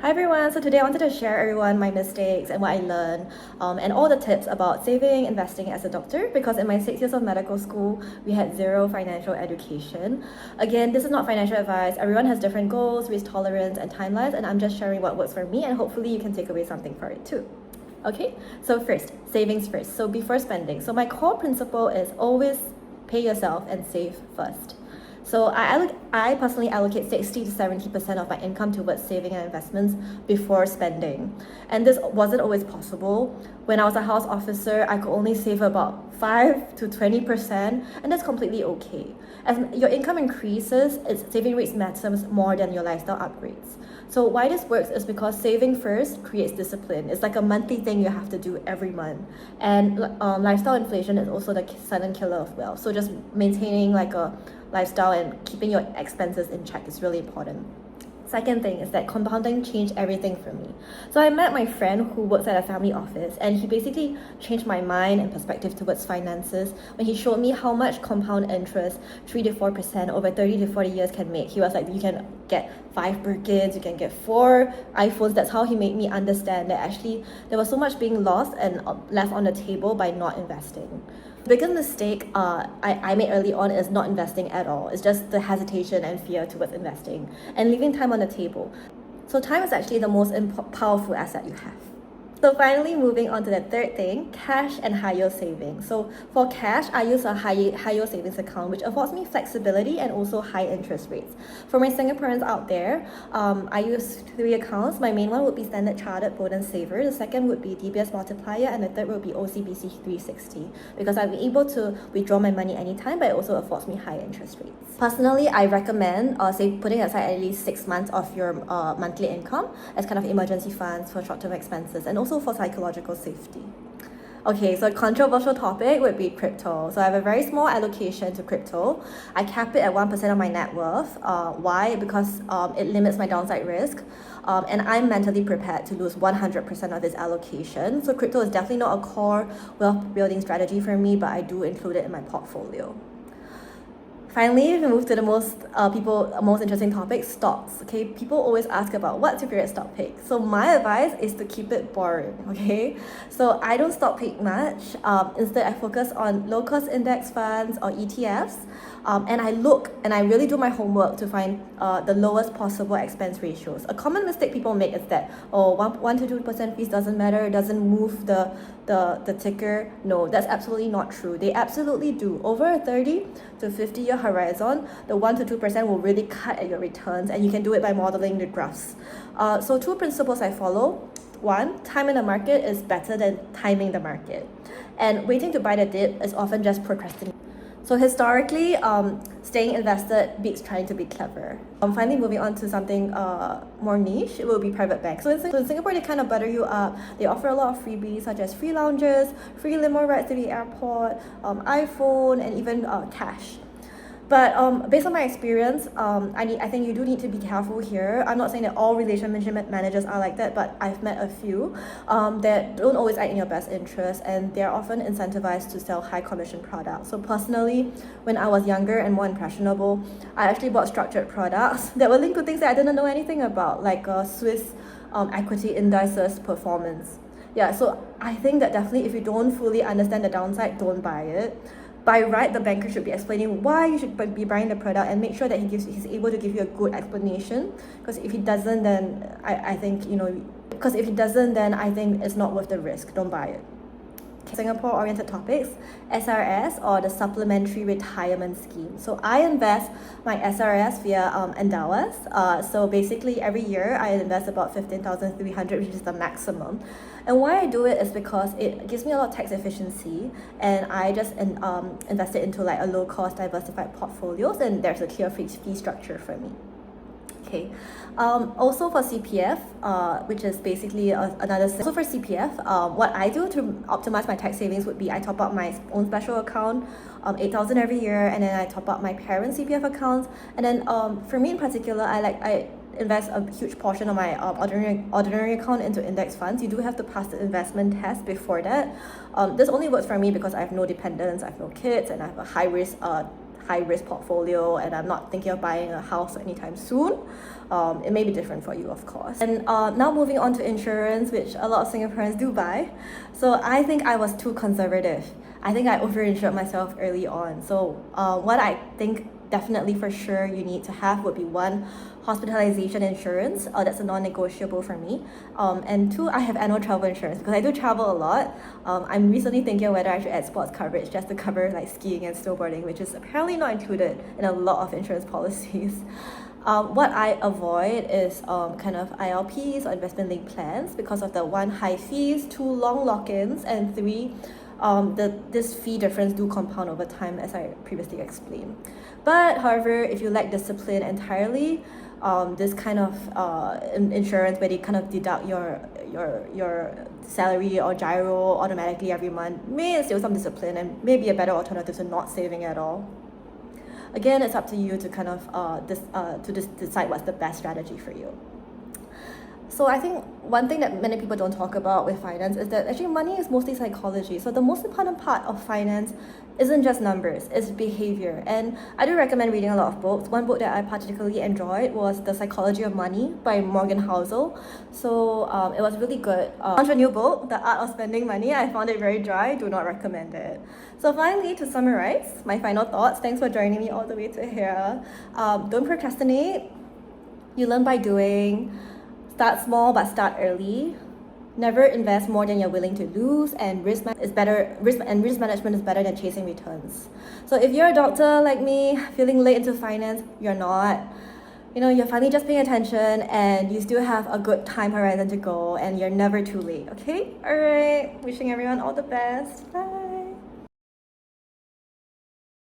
Hi everyone, so today I wanted to share everyone my mistakes and what I learned and all the tips about saving, investing as a doctor, because in my 6 years of medical school, we had zero financial education. Again, this is not financial advice. Everyone has different goals, risk tolerance and timelines, and I'm just sharing what works for me, and hopefully you can take away something for it too. Okay, so first, savings first. So before spending. So my core principle is always pay yourself and save first. So I personally allocate 60 to 70% of my income towards saving and investments before spending. And this wasn't always possible. When I was a house officer, I could only save about 5 to 20%, and that's completely okay. As your income increases, its saving rates matters more than your lifestyle upgrades. So why this works is because saving first creates discipline. It's like a monthly thing you have to do every month. And lifestyle inflation is also the silent killer of wealth. So just maintaining like a lifestyle and keeping your expenses in check is really important. Second thing is that compounding changed everything for me. So I met my friend who works at a family office, and he basically changed my mind and perspective towards finances when he showed me how much compound interest 3 to 4% over 30 to 40 years can make. He was like, you can get 5 Birkins, you can get 4 iPhones. That's how he made me understand that actually there was so much being lost and left on the table by not investing. The biggest mistake I made early on is not investing at all. It's just the hesitation and fear towards investing and leaving time on the table. So time is actually the most powerful asset you have. So finally, moving on to the third thing, cash and high yield savings. So for cash, I use a high yield savings account, which affords me flexibility and also high interest rates. For my Singaporeans out there, I use 3 accounts. My main one would be Standard Chartered Bold and Saver. The second would be DBS Multiplier, and the third would be OCBC 360, because I'm able to withdraw my money anytime, but it also affords me high interest rates. Personally, I recommend putting aside at least 6 months of your monthly income as kind of emergency funds for short-term expenses, and also for psychological safety. Okay, so a controversial topic would be crypto. So I have a very small allocation to crypto. I cap it at 1% of my net worth. Why? Because it limits my downside risk. And I'm mentally prepared to lose 100% of this allocation. So crypto is definitely not a core wealth building strategy for me, but I do include it in my portfolio. Finally, we move to the most interesting topic, stocks. Okay, people always ask about what's your favorite stock pick. So my advice is to keep it boring. Okay, so I don't stock pick much. Instead, I focus on low cost index funds or ETFs, and I really do my homework to find the lowest possible expense ratios. A common mistake people make is that 1 to 2% fees doesn't matter, it doesn't move the ticker. No, that's absolutely not true. They absolutely do. Over a 30 to 50 year horizon, the 1 to 2% will really cut at your returns, and you can do it by modeling the graphs. So 2 principles I follow. 1, time in the market is better than timing the market, and waiting to buy the dip is often just procrastinating. So historically, staying invested beats trying to be clever. Finally, moving on to something more niche, it will be private banks. So in Singapore, they kind of butter you up. They offer a lot of freebies such as free lounges, free limo rides to the airport, iPhone, and even cash. But based on my experience, I think you do need to be careful here. I'm not saying that all relationship managers are like that, but I've met a few that don't always act in your best interest, and they're often incentivized to sell high commission products. So personally, when I was younger and more impressionable, I actually bought structured products that were linked to things that I didn't know anything about, like Swiss equity indices performance. Yeah, so I think that definitely if you don't fully understand the downside, don't buy it. By right, the banker should be explaining why you should be buying the product, and make sure that he's able to give you a good explanation. Because if he doesn't, then I think it's not worth the risk. Don't buy it. Singapore-oriented topics, SRS, or the Supplementary Retirement Scheme. So I invest my SRS via Endowus. So basically every year I invest about 15,300, which is the maximum. And why I do it is because it gives me a lot of tax efficiency, and I just invest it into like a low-cost diversified portfolios, and there's a clear fee structure for me. Okay. Also for CPF, which is basically another. So for CPF, what I do to optimize my tax savings would be I top up my own special account, 8,000 every year, and then I top up my parents' CPF accounts, and then for me in particular, I invest a huge portion of my ordinary account into index funds. You do have to pass the investment test before that. This only works for me because I have no dependents, I have no kids, and I have a high risk portfolio and I'm not thinking of buying a house anytime soon, it may be different for you, of course. And now moving on to insurance, which a lot of Singaporeans do buy. So I think I was too conservative. I think I overinsured myself early on. So what I think definitely for sure you need to have would be one, hospitalization insurance. That's a non-negotiable for me. And two, I have annual travel insurance because I do travel a lot. I'm recently thinking whether I should add sports coverage just to cover like skiing and snowboarding, which is apparently not included in a lot of insurance policies. What I avoid is kind of ILPs or investment-linked plans because of the one, high fees, two, long lock-ins, and three, this fee difference do compound over time, as I previously explained. But however, if you lack discipline entirely, this kind of insurance where they kind of deduct your salary or gyro automatically every month may instill some discipline and may be a better alternative to not saving at all. Again, it's up to you to kind of decide what's the best strategy for you. So I think one thing that many people don't talk about with finance is that actually money is mostly psychology. So the most important part of finance isn't just numbers, it's behavior. And I do recommend reading a lot of books. One book that I particularly enjoyed was The Psychology of Money by Morgan Housel. So it was really good. Launched a new book, The Art of Spending Money. I found it very dry, do not recommend it. So finally, to summarize my final thoughts, thanks for joining me all the way to here. Don't procrastinate. You learn by doing. Start small but start early. Never invest more than you're willing to lose, and risk management is better than chasing returns. So if you're a doctor like me, feeling late into finance, you're not. You're finally just paying attention and you still have a good time horizon to go and you're never too late, okay? Alright, wishing everyone all the best. Bye.